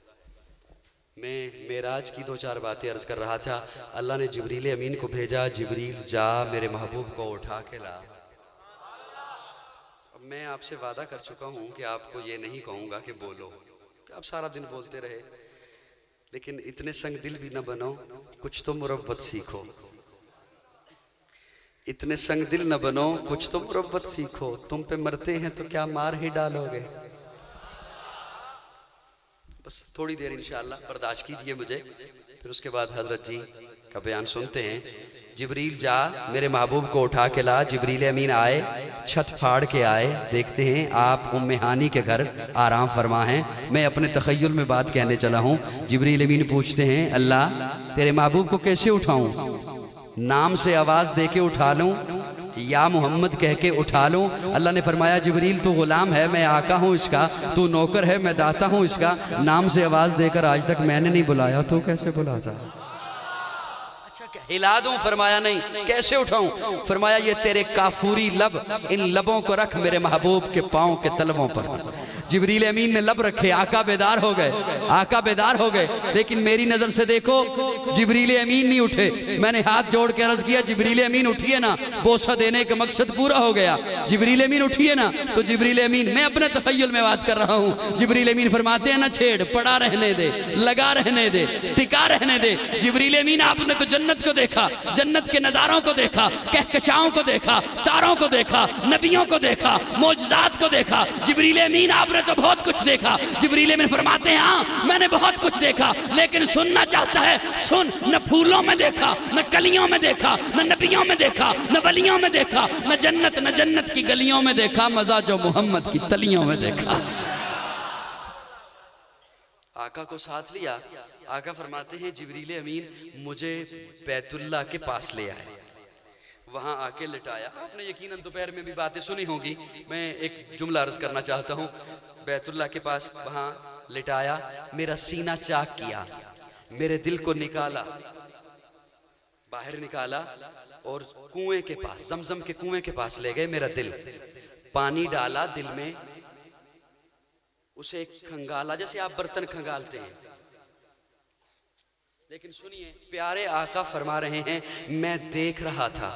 میں معراج کی 2-4 باتیں عرض کر رہا تھا. اللہ نے جبریل امین کو بھیجا، جبریل جا میرے محبوب کو اٹھا کے لا. اب میں آپ سے وعدہ کر چکا ہوں کہ آپ کو یہ نہیں کہوں گا کہ بولو، کہ آپ سارا دن بولتے رہے، لیکن اتنے سنگ دل بھی نہ بنو، کچھ تو مربت سیکھو. اتنے سنگ دل نہ بنو، کچھ تو مربت سیکھو. تم پہ مرتے ہیں تو کیا مار ہی ڈالو گے؟ بس تھوڑی دیر انشاءاللہ برداشت کیجئے مجھے، پھر اس کے بعد حضرت جی کا بیان سنتے ہیں. جبریل جا میرے محبوب کو اٹھا کے لا. جبریل امین آئے، چھت پھاڑ کے آئے. دیکھتے ہیں آپ ام ہانی کے گھر آرام فرما ہیں. میں اپنے تخیل میں بات کہنے چلا ہوں. جبریل امین پوچھتے ہیں اللہ تیرے محبوب کو کیسے اٹھاؤں؟ نام سے آواز دے کے اٹھا لوں یا محمد کہہ کے اٹھا لوں؟ اللہ نے فرمایا جبریل تو غلام ہے، میں آقا ہوں اس کا، تو نوکر ہے، میں داتا ہوں اس کا. نام سے آواز دے کر آج تک میں نے نہیں بلایا، تو کیسے بلاتا؟ ہلا دوں؟ فرمایا نہیں. کیسے اٹھاؤں؟ فرمایا یہ تیرے کافوری لب، ان لبوں کو رکھ میرے محبوب کے پاؤں کے تلووں پر. جبریل امین نے لب رکھے، آقا بیدار ہو گئے، آقا بیدار ہو گئے. لیکن میری نظر سے دیکھو جبریل امین نہیں اٹھے. میں نے ہاتھ جوڑ کے عرض کیا جبریل امین اٹھیے نا، بوسہ دینے کا مقصد پورا ہو گیا. جبریل امین اٹھیے نا. تو جبریل امین، میں اپنے تخیل میں بات کر رہا ہوں، جبریل امین فرماتے ہیں نہ چھیڑ، پڑا رہنے دے، لگا رہنے دے، ٹکا رہنے دے. جبریل امین آپ نے تو جنت کو دیکھا، جنت کے نظاروں کو دیکھا، کہکشاؤں کو دیکھا، تاروں کو دیکھا، نبیوں کو دیکھا، معجزات کو دیکھا. جبریل امین آپ نے تو بہت کچھ دیکھا. جبریل امین فرماتے ہیں ہاں میں نے بہت کچھ دیکھا، لیکن سننا چاہتا ہے سن. نہ پھولوں میں دیکھا، نہ کلیوں میں دیکھا، نہ نبیوں میں دیکھا، نہ ولیوں میں دیکھا، نہ جنت کی گلیوں میں دیکھا، مزہ جو محمد کی تلیوں میں دیکھا. آقا کو ساتھ لیا. آقا فرماتے ہیں جبریل امین مجھے بیت اللہ کے پاس لے آئے، وہاں آ کے لٹایا. آپ نے یقیناً دوپہر میں بھی باتیں سنی ہوں گی، میں ایک جملہ عرض کرنا چاہتا ہوں. بیت اللہ کے پاس وہاں لٹایا، میرا سینہ چاک کیا، میرے دل کو نکالا، باہر نکالا اور کنویں کے پاس، زمزم کے کنویں کے پاس لے گئے. میرا دل، پانی ڈالا دل میں، اسے کھنگالا جیسے آپ برتن کھنگالتے ہیں. لیکن سنیے پیارے آقا فرما رہے ہیں میں دیکھ رہا تھا،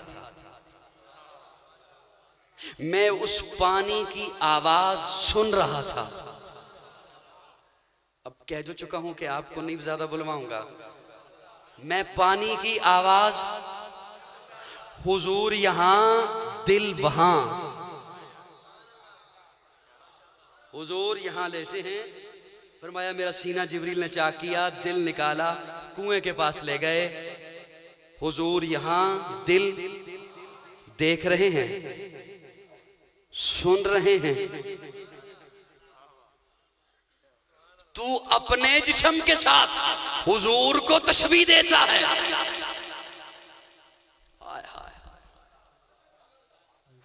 میں اس پانی کی آواز سن رہا تھا. اب کہہ جو چکا ہوں کہ آپ کو نہیں زیادہ بلواؤں گا. میں پانی کی آواز، حضور یہاں دل وہاں. حضور یہاں لیٹے ہیں، فرمایا میرا سینہ جبریل نے چاک کیا، دل نکالا، کنویں کے پاس لے گئے. حضور یہاں دل دیکھ رہے ہیں، سن رہے ہیں. تو اپنے جسم کے ساتھ حضور کو تشبیہ دیتا ہے.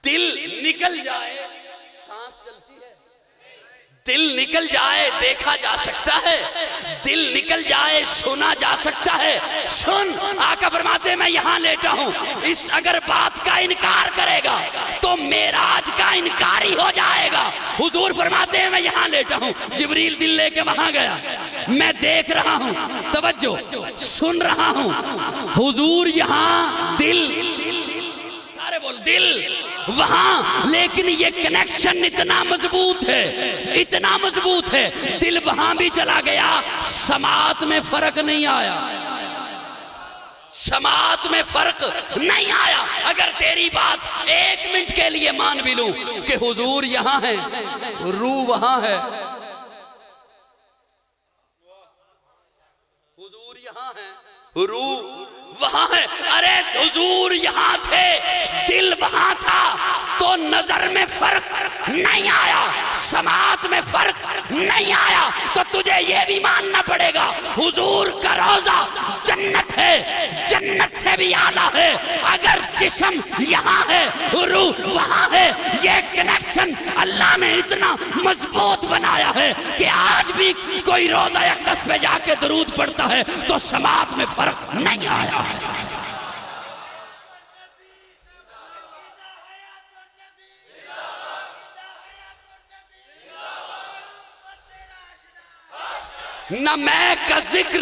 دل نکل جائے سانس چلتی ہے، دل نکل جائے دیکھا جا سکتا ہے، دل نکل جائے سنا جا سکتا ہے. سن، آقا فرماتے میں یہاں لیٹا ہوں، اس اگر بات کا انکار کرے گا تو معراج کا انکاری ہو جائے گا. حضور فرماتے ہیں میں یہاں لیٹا ہوں، جبریل دل لے کے وہاں گیا، میں دیکھ رہا ہوں، توجہ، سن رہا ہوں. حضور یہاں دل، سارے بول دل وہاں. لیکن یہ کنیکشن اتنا مضبوط ہے، اتنا مضبوط ہے، دل وہاں بھی چلا گیا، سماعت میں فرق نہیں آیا، سماعت میں فرق نہیں آیا. اگر تیری بات 1 منٹ کے لیے مان بھی لوں کہ حضور یہاں ہے، روح وہاں ہے، حضور یہاں ہے، روح وہاں ہے. ارے حضور یہاں تھے دل وہاں تھا تو نظر میں فرق نہیں آیا, سماعت میں فرق نہیں آیا, تو تجھے یہ بھی ماننا پڑے گا حضور کا روضہ جنت ہے, جنت سے بھی اعلیٰ ہے. اگر جسم یہاں ہے روح وہاں ہے, یہ کنیکشن اللہ نے اتنا مضبوط بنایا ہے کہ آج بھی کوئی روضہ اقدس پہ جا کے درود پڑھتا ہے تو سماعت میں فرق نہیں آیا. نہ میں کا ذکر,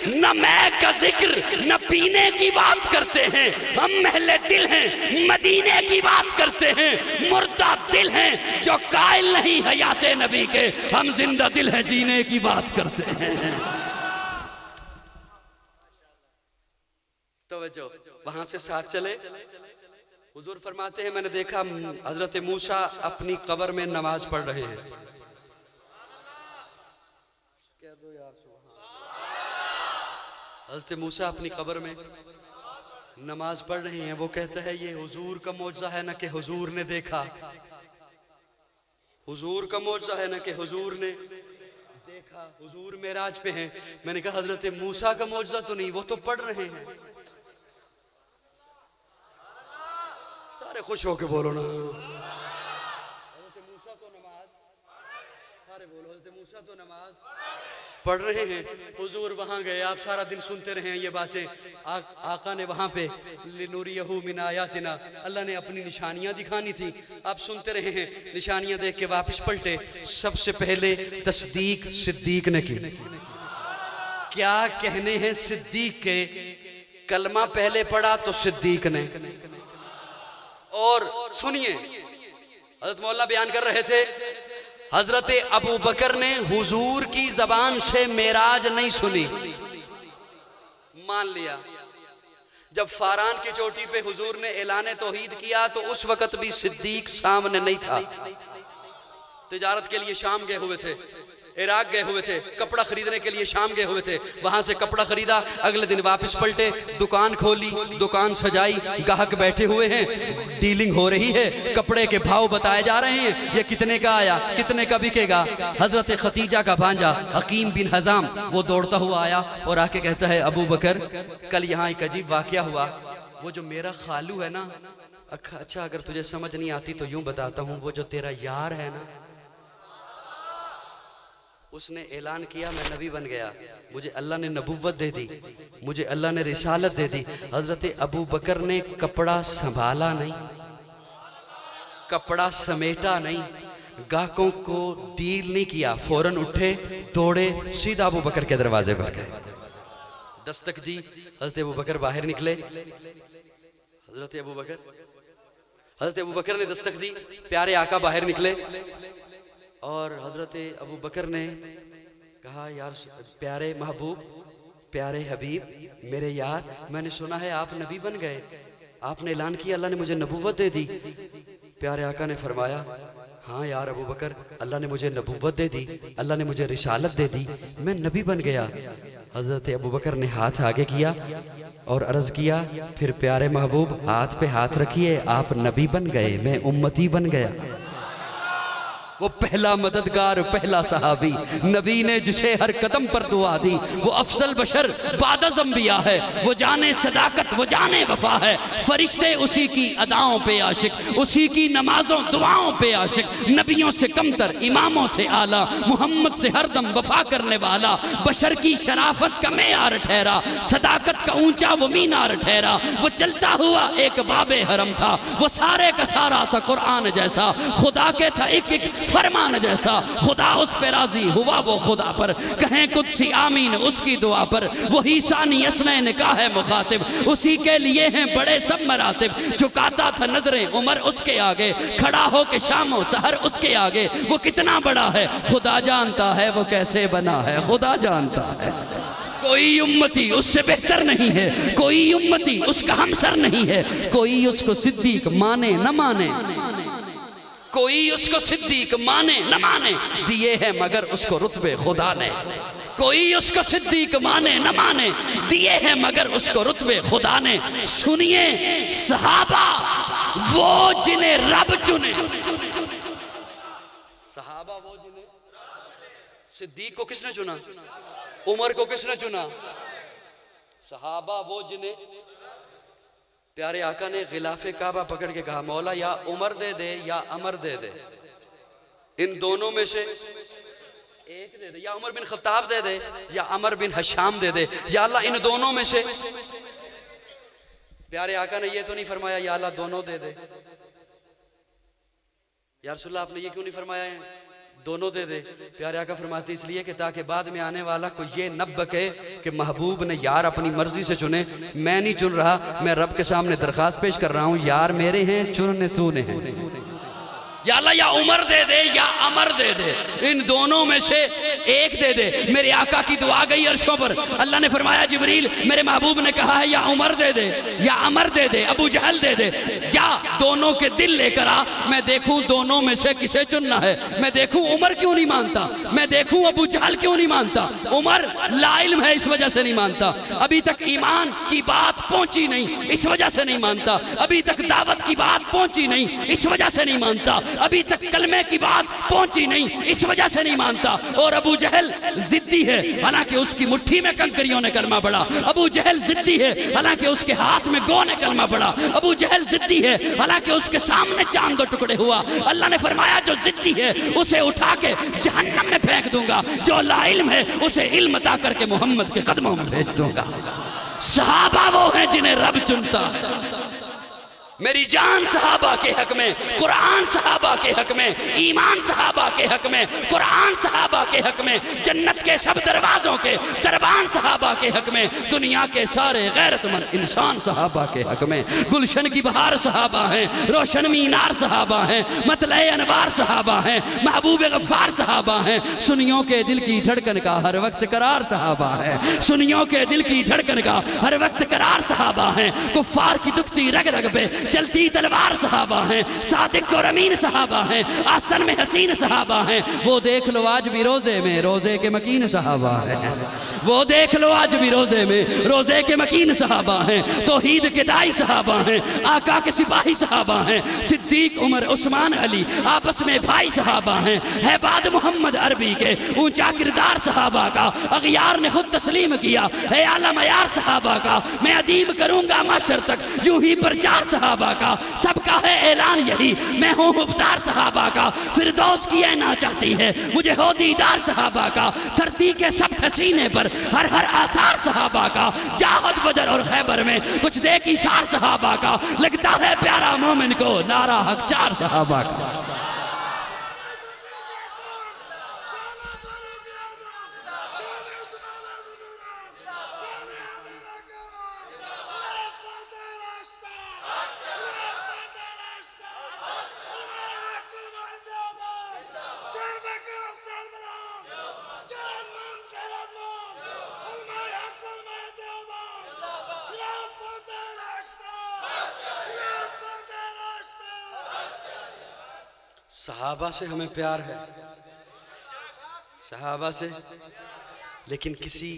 نہ میں کا ذکر, نہ پینے کی بات کرتے ہیں. ہم محل دل ہیں, مدینے کی بات کرتے ہیں. مردہ دل ہیں جو قائل نہیں حیات نبی کے, ہم زندہ دل ہیں جینے کی بات کرتے ہیں. توجہ, وہاں سے ساتھ چلے. حضور فرماتے ہیں میں نے دیکھا حضرت موسیٰ اپنی قبر میں نماز پڑھ رہے ہیں. حضرت موسیٰ اپنی قبر میں نماز پڑھ رہے ہیں. وہ کہتا ہے یہ حضور کا معجزہ ہے نہ کہ حضور نے دیکھا, حضور کا معجزہ ہے نہ کہ حضور نے دیکھا. حضور معراج پہ ہیں. میں نے کہا حضرت موسیٰ کا معجزہ تو نہیں, وہ تو پڑھ رہے ہیں. سارے خوش ہو کے بولو نا, حضرت موسیٰ تو نماز, سارے بولو حضرت موسیٰ تو نماز پڑھ رہے ہیں. حضور وہاں گئے, آپ سارا دن سنتے رہے ہیں یہ باتیں. آقا نے وہاں پہ لِنُرِيَهُ مِنْ آیَاتِنَا, اللہ نے اپنی نشانیاں دکھانی تھی. آپ سنتے رہے ہیں, نشانیاں دیکھ کے واپس پلٹے. سب سے پہلے تصدیق صدیق نے کی. کیا کہنے ہیں صدیق کے, کلمہ پہلے پڑھا تو صدیق نے. اور سنیے, حضرت مولا بیان کر رہے تھے, حضرت ابو بکر نے حضور کی زبان سے معراج نہیں سنی, مان لیا. جب فاران کی چوٹی پہ حضور نے اعلان توحید کیا تو اس وقت بھی صدیق سامنے نہیں تھا. تجارت کے لیے شام گئے ہوئے تھے, عراق گئے ہوئے تھے, کپڑا خریدنے کے لیے شام گئے ہوئے تھے. وہاں سے کپڑا خریدا, اگلے دن واپس پلٹے, دکان کھولی, دکان سجائی, گاہک بیٹھے ہوئے ہیں, ڈیلنگ ہو رہی ہے, کپڑے کے بھاؤ بتائے جا رہے ہیں, یہ کتنے کا آیا, کتنے کا بکے گا. حضرت خدیجہ کا بھانجا حکیم بن حزام وہ دوڑتا ہوا آیا اور آ کے کہتا ہے ابو بکر کل یہاں ایک عجیب واقعہ ہوا. وہ جو میرا خالو ہے نا, اچھا اگر تجھے سمجھ نہیں آتی تو یوں بتاتا ہوں, وہ جو تیرا یار ہے نا, اس نے اعلان کیا میں نبی بن گیا, مجھے اللہ نے نبوت دے دی, مجھے اللہ نے رسالت دے دی. حضرت ابو بکر نے کپڑا سنبھالا نہیں, کپڑا سمیٹا نہیں, گاہکوں کو ڈیل نہیں کیا, فوراً اٹھے, دوڑے, سیدھا ابو بکر کے دروازے پر گئے. دستک دی, حضرت ابو بکر باہر نکلے. حضرت ابو بکر نے دستک دی, پیارے آقا باہر نکلے. اور حضرت ابو بکر نے کہا یار پیارے محبوب, پیارے حبیب, میرے یار, میں نے سنا ہے آپ نبی بن گئے, آپ نے اعلان کیا اللہ نے مجھے نبوت دے دی. پیارے آقا نے فرمایا ہاں یار ابو بکر, اللہ نے مجھے نبوت دے دی, اللہ نے مجھے رسالت دے دی, میں نبی بن گیا. حضرت ابو بکر نے ہاتھ آگے کیا اور عرض کیا پھر پیارے محبوب ہاتھ پہ ہاتھ رکھیے, آپ نبی بن گئے, میں امتی بن گیا. وہ پہلا مددگار, پہلا صحابی, نبی نے جسے ہر قدم پر دعا دی, وہ افضل بشر بعد از انبیاء ہے, وہ جانے صداقت, وہ جانے وفا ہے. فرشتے اسی کی اداؤں پہ عاشق, اسی کی نمازوں دعاؤں پہ عاشق, نبیوں سے کمتر, اماموں سے اعلیٰ, محمد سے ہر دم وفا کرنے والا, بشر کی شرافت کا معیار ٹھہرا, صداقت کا اونچا وہ مینار ٹھہرا. وہ چلتا ہوا ایک باب حرم تھا, وہ سارے کا سارا تھا قرآن جیسا, خدا کے تھا ایک ایک فرمان جیسا, خدا اس پہ راضی ہوا وہ خدا پر, کہیں قدسی آمین اس کی دعا پر. وہی ثانی اسنین کا ہے مخاطب, اسی کے لیے ہیں بڑے سب مراتب. جھکاتا تھا نظریں عمر اس کے آگے, کھڑا ہو کے شام و سحر اس کے آگے. وہ کتنا بڑا ہے خدا جانتا ہے, وہ کیسے بنا ہے خدا جانتا ہے. کوئی امتی اس سے بہتر نہیں ہے, کوئی امتی اس کا ہمسر نہیں ہے, کوئی اس کو صدیق مانے نہ مانے, کوئی اس کو صدیق مانے نہ مانے, دیے ہیں مگر اس کو رتبے خدا نے. کوئی اس کو صدیق مانے نہ مانے، دیے ہیں مگر اس کو رتبے خدا نے۔ سنیے صحابہ وہ جنہیں رب چنے، صحابہ وہ جنہیں، صدیق کو کس نے چنا؟ عمر کو کس نے چنا؟ صحابہ وہ جنہیں پیارے آقا نے غلاف کعبہ پکڑ کے کہا مولا یا عمر دے دے یا عمر دے دے، ان دونوں میں سے ایک دے دے، یا عمر بن خطاب دے دے یا عمر بن حشام دے دے، یا اللہ ان دونوں میں سے۔ پیارے آقا نے یہ تو نہیں فرمایا یا اللہ دونوں دے دے، یا رسول اللہ آپ نے یہ کیوں نہیں فرمایا ہے دونوں دے دے؟ پیارے آقا فرماتے اس لیے کہ تاکہ بعد میں آنے والا کو یہ نہ بکے کہ محبوب نے یار اپنی مرضی سے چنے، میں نہیں چن رہا، میں رب کے سامنے درخواست پیش کر رہا ہوں یار میرے ہیں چننے تو نے ہیں، یا اللہ یا عمر دے دے یا عمر دے دے، ان دونوں میں سے ایک دے دے۔ میرے آقا کی دعا گئی عرشوں پر، اللہ نے فرمایا جبریل میرے محبوب نے کہا ہے یا عمر دے دے یا عمر دے دے، ابو جہل دے دے، یا دونوں کے دل لے کر آ، میں دیکھوں دونوں میں سے کسے چننا ہے، میں دیکھوں عمر کیوں نہیں مانتا، میں دیکھوں ابو جہل کیوں نہیں مانتا۔ عمر لا علم ہے اس وجہ سے نہیں مانتا، ابھی تک ایمان کی بات پہنچی نہیں اس وجہ سے نہیں مانتا، ابھی تک دعوت کی بات پہنچی نہیں اس وجہ سے نہیں مانتا، ابھی تک کلمے کی بات پہنچی نہیں اس وجہ سے نہیں مانتا۔ اور ابو جہل ضدی ہے، حالانکہ اس کی مٹھی میں کنکریوں نے کلمہ پڑھا، ابو جہل ضدی ہے حالانکہ اس کے ہاتھ میں گو نے کلمہ پڑھا، ابو جہل ضدی ہے حالانکہ اس کے سامنے چاند دو ٹکڑے ہوا۔ اللہ نے فرمایا جو ضدی ہے اسے اٹھا کے جہنم میں پھینک دوں گا، جو لا علم ہے اسے علم عطا کر کے محمد کے قدموں میں بھیج دوں گا۔ صحابہ وہ ہیں جنہیں رب چنتا ہے۔ میری جان صحابہ کے حق میں، قرآن صحابہ کے حق میں، ایمان صحابہ کے حق میں، قرآن صحابہ کے حق میں، جنت کے سب دروازوں کے دربان صحابہ کے حق میں، دنیا کے سارے غیرت مند انسان صحابہ کے حق میں، گلشن کی بہار صحابہ ہیں، روشن مینار صحابہ ہیں، مطلع انوار صحابہ ہیں، محبوب غفار صحابہ ہیں، سنیوں کے دل کی دھڑکن کا ہر وقت قرار صحابہ ہے، سنیوں کے دل کی دھڑکن کا ہر وقت قرار صحابہ ہیں، کفار کی دکھتی رگ رگ پہ چلتی تلوار صحابہ ہیں، صادق اور امین صحابہ ہیں، آسن میں حسین صحابہ ہیں، وہ دیکھ لو آج بھی روزے میں روزے کے مکین صحابہ ہیں، وہ دیکھ لو آج بھی روزے میں روزے کے مکین صحابہ ہیں، توحید کے دائی صحابہ ہیں، آقا کے سپاہی صحابہ ہیں، صدیق عمر عثمان علی آپس میں بھائی صحابہ ہیں، ہے بعد محمد عربی کے اونچا کردار صحابہ کا، اغیار نے خود تسلیم کیا، ہے اعلیٰ معیار صحابہ کا، میں ادیب کروں گا معاشر تک یوں ہی پرچار صحابہ کا، سب کا ہے اعلان یہی میں ہوں مبتار صحابہ کا، فردوس کی اینا چاہتی ہے مجھے ہو دیدار صحابہ کا، دھرتی کے سب حسینے پر ہر ہر آثار صحابہ کا، جاہد بدر اور خیبر میں کچھ دیکھی سار صحابہ کا، لگتا ہے پیارا مومن کو نعرہ حق چار صحابہ کا۔ صحابہ سے ہمیں پیار ہے، صحابہ سے، لیکن کسی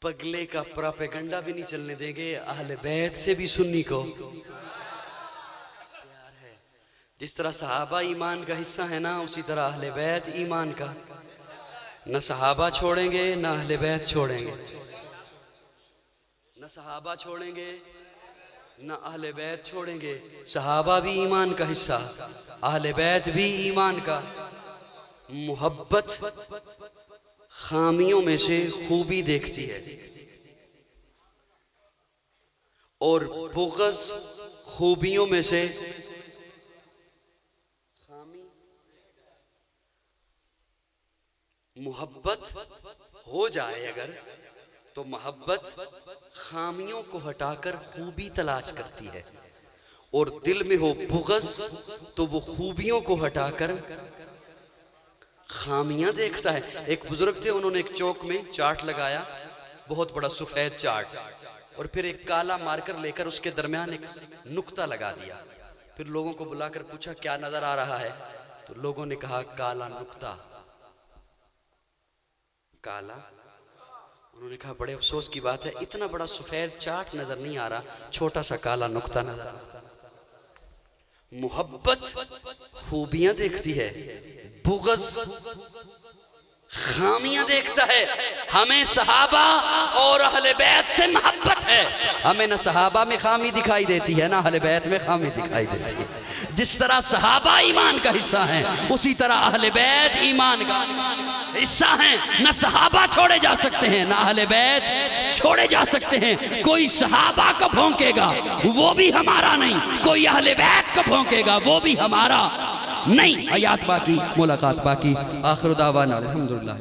پگلے کا پراپیگنڈا بھی نہیں چلنے دیں گے، اہل بیت سے بھی سنی کو پیار ہے۔ جس طرح صحابہ ایمان کا حصہ ہے نا، اسی طرح اہل بیت ایمان کا، نہ صحابہ چھوڑیں گے نہ اہل بیت چھوڑیں گے، نہ صحابہ چھوڑیں گے نہ اہل بیت چھوڑیں گے۔ صحابہ بھی ایمان کا حصہ، اہل بیت بھی ایمان کا۔ محبت خامیوں میں سے خوبی دیکھتی ہے اور بغض خوبیوں میں سے خامی۔ محبت ہو جائے اگر تو محبت خامیوں کو ہٹا کر خوبی تلاش کرتی ہے، اور دل میں ہو بغض تو وہ خوبیوں کو ہٹا کر خامیاں دیکھتا ہے۔ ایک بزرگ تھے، انہوں نے ایک چوک میں چارٹ لگایا، بہت بڑا سفید چارٹ، اور پھر ایک کالا مارکر لے کر اس کے درمیان ایک نقطہ لگا دیا۔ پھر لوگوں کو بلا کر پوچھا کیا نظر آ رہا ہے، تو لوگوں نے کہا کالا نقطہ۔ کالا. انہوں نے کہا بڑے افسوس کی بات ہے اتنا بڑا سفید چاٹ نظر نہیں آ رہا, چھوٹا سا کالا نقطہ نظر آتا. محبت خوبیاں دیکھتی ہے, بغض خامیاں دیکھتا ہے. ہمیں صحابہ اور اہل بیت سے محبت ہے, ہمیں نہ صحابہ میں خامی دکھائی دیتی ہے نہ اہل بیت میں خامی دکھائی دیتی ہے. جس طرح صحابہ ایمان کا حصہ ہیں اسی طرح اہل بیت ایمان کا حصہ ہیں. نہ صحابہ چھوڑے جا سکتے ہیں نہ اہل بیت چھوڑے جا سکتے ہیں. کوئی صحابہ کو بھونکے گا وہ بھی ہمارا نہیں, کوئی اہل بیت کو بھونکے گا وہ بھی ہمارا نہیں. آیات باقی, ملاقات باقی. آخر دعوانا الحمدللہ.